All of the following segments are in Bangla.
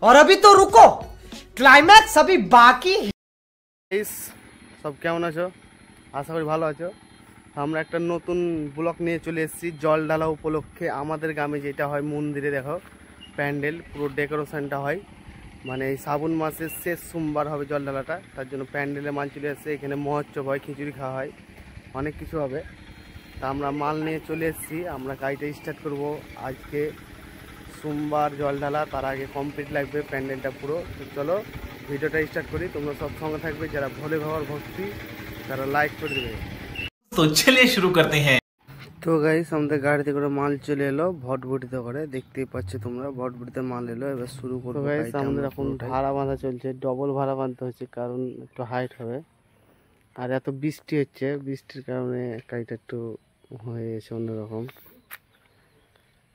और अभी तो रुको, क्लाइमैक्स अभी बाकी है। সব কেমন আছো? আশা করি ভালো আছো। আমরা একটা নতুন ব্লগ নিয়ে চলে এসেছি জল ঢালা উপলক্ষে। আমাদের গ্রামে যেটা হয় মন্দিরে দেখো প্যান্ডেল পুরো ডেকোরেশনটা হয়, মানে এই শ্রাবণ মাসের শেষ সোমবার হবে জল ঢালাটা, তার জন্য প্যান্ডেলে মাল চলে এসেছে। এখানে মহোৎসব হয়, খিচুড়ি খাওয়া হয়, অনেক কিছু হবে। তা আমরা মাল নিয়ে চলে এসেছি, আমরা গাড়িটা স্টার্ট করব। আজকে সোমবার জল ঢালা, তার আগে কমপ্লিট লাগবে প্যান্ডেলটা পুরো। তো চলো ভিডিওটা স্টার্ট করি, তোমরা সব সঙ্গে থাকবে। যারা ভোলে বাবার ভক্তি তারা লাইক করে দেবে। তো চলিए শুরু করতে हैं। তো গাইস আমাদের গাড়িতে করে মাল চলে এলো ভটভটিতে করে, দেখতেই পাচ্ছ তোমরা ভটভটিতে মাল এলো। এবার শুরু করবো। গাইস আমাদের এখন ভাড়া বাঁধা চলছে, ডবল ভাড়া বাঁধতে হচ্ছে কারণ একটু হাইট হবে, আর এত বৃষ্টি হচ্ছে, বৃষ্টির কারণে গাড়িটা একটু হয়ে গেছে অন্যরকম।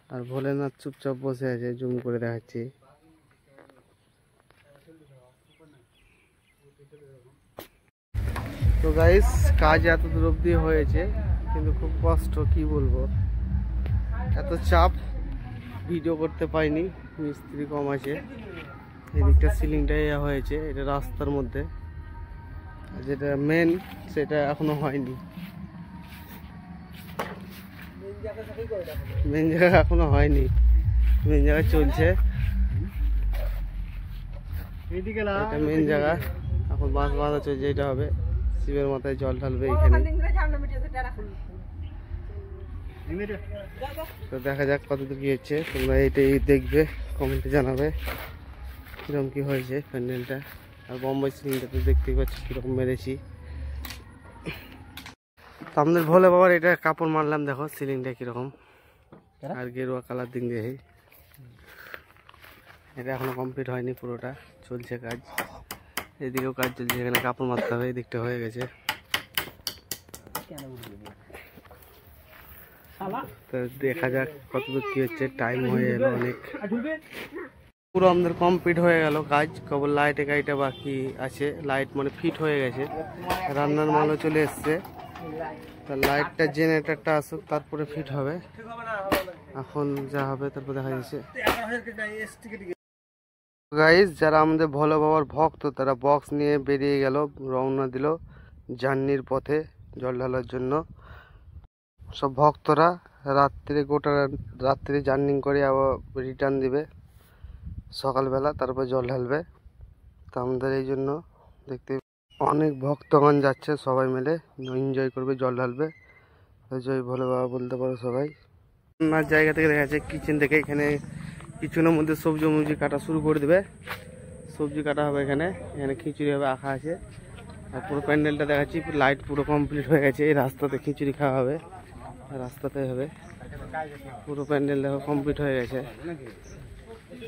আর ভোলেনাথ চুপচাপ বসে আছে, জুম করে দেখাচ্ছি। তো গাইস কাজ এত দূর অব্দি হয়েছে, কিন্তু খুব কষ্ট, কি বলবো, এত চাপ, ভিডিও করতে পাইনি, মিস্ত্রি কম আছে। এদিকটা সিলিংটা হয়েছে, এটা রাস্তার মধ্যে, যেটা মেন সেটা এখনো হয়নি, মেন জায়গা এখনো হয়নি, মেন জায়গা চলছে। এটা মেন জায়গা, এখন বাঁশ বাঁধা চলছে, এটা হবে শিবের মাথায় জল ঢালবে এখানে। তো দেখা যাক কতদূর কি হচ্ছে, তোমরা এইটাই দেখবে, কমেন্টে জানাবে কিরকম কি হয়েছে প্যান্ডেলটা। আর বোম্বাই সিলিংটা তো দেখতেই পাচ্ছি কিরকম মেরেছি। তো আমাদের ভোলে বাবার এটা কাপড় মারলাম, দেখো সিলিংটা কিরকম, আর গেরুয়া কালার দিন দিয়ে। এটা এখনো কমপ্লিট হয়নি, পুরোটা চলছে কাজ, এদিকেও কাজ চলছে, এখানে কাপড় মারতে হবে, এদিকটা হয়ে গেছে। তো দেখা যাক কতদূর কি হচ্ছে, টাইম হয়ে এলো অনেক। পুরো আমাদের কমপ্লিট হয়ে গেল কাজ, কেবল লাইটে গাড়িটা বাকি আছে। লাইট মানে ফিট হয়ে গেছে, রান্নার মালও চলে এসছে। তা লাইটটা জেনারেটরটা আসুক, তারপরে ফিট হবে। এখন যা হবে তারপর দেখা যাচ্ছে। গাইস যারা আমাদের ভোলে বাবার ভক্ত তারা বক্স নিয়ে বেরিয়ে গেল, রওনা দিল জার্নির পথে জল ঢালার জন্য। সব ভক্তরা রাত্রে গোটা রাত্রে জার্নি করে আবার রিটার্ন দিবে সকালবেলা, তারপর জল ঢালবে। তো আমাদের এই জন্য দেখতে অনেক ভক্তগণ যাচ্ছে, সবাই মিলে এনজয় করবে, জল ঢালবে। জয় ভোলে বাবা বলতে পারো সবাই। রান্নার জায়গা থেকে দেখা যাচ্ছে কিচেন থেকে, এখানে কিচেনের মধ্যে সবজি মবজি কাটা শুরু করে দেবে, সবজি কাটা হবে এখানে, এখানে খিচুড়ি হবে আঁকা আছে। আর পুরো প্যান্ডেলটা দেখাচ্ছি, লাইট পুরো কমপ্লিট হয়ে গেছে। এই রাস্তাতে খিচুড়ি খাওয়া হবে, রাস্তাতে হবে, পুরো প্যান্ডেল দেখো কমপ্লিট হয়ে গেছে।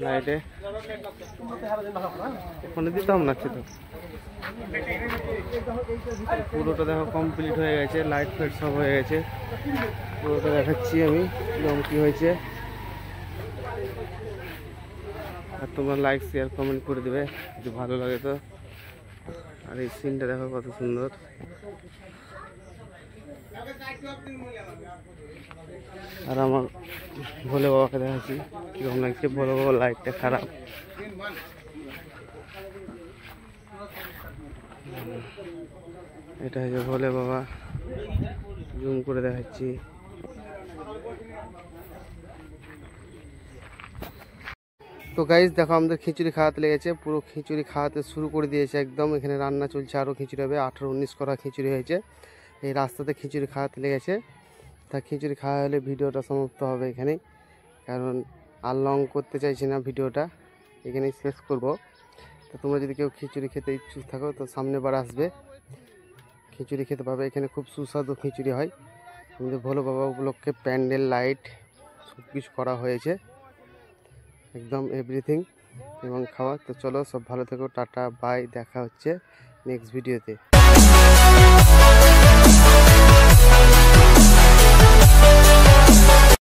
লাইটে ওখানে দিতাম না তো, পুরোটা দেখো কমপ্লিট হয়ে গেছে, লাইট ফাইট সব হয়ে গেছে। পুরোটা দেখাচ্ছি আমি কিরকম কি হয়েছে। আর তোমরা লাইক শেয়ার কমেন্ট করে দেবে যদি ভালো লাগে তো। আর এই সিনটা দেখো কত সুন্দর। আর আমার ভোলে বাবাকে দেখাচ্ছি কিরকম লাগছে। ভোলে বাবা লাইটটা খারাপ, এটা হচ্ছে ভোলে বাবা, জুম করে দেখাচ্ছি। তো গাইস দেখো আমাদের খিচুড়ি খাওয়াতে লেগেছে, পুরো খিচুড়ি খাওয়াতে শুরু করে দিয়েছে একদম। এখানে রান্না চলছে, আরও খিচুড়ি হবে, 18-19 করা খিচুড়ি হয়েছে। এই রাস্তাতে খিচুড়ি খাওয়াতে লেগেছে। তা খিচুড়ি খাওয়া হলে ভিডিওটা সমাপ্ত হবে এখানেই, কারণ আর লং করতে চাইছি না, ভিডিওটা এখানেই শেষ করব। তো তোমরা যদি কেউ খিচুড়ি খেতে ইচ্ছুক থাকো তো সামনে বার আসবে, খিচুড়ি খেতে পাবে। এখানে খুব সুস্বাদু খিচুড়ি হয়। আমাদের ভোলে বাবা উপলক্ষে প্যান্ডেল লাইট সব কিছু করা হয়েছে, একদম এভরিথিং, এবং খাওয়া। তো চলো সব ভালো থেকো, টাটা বাই, দেখা হচ্ছে নেক্সট ভিডিওতে।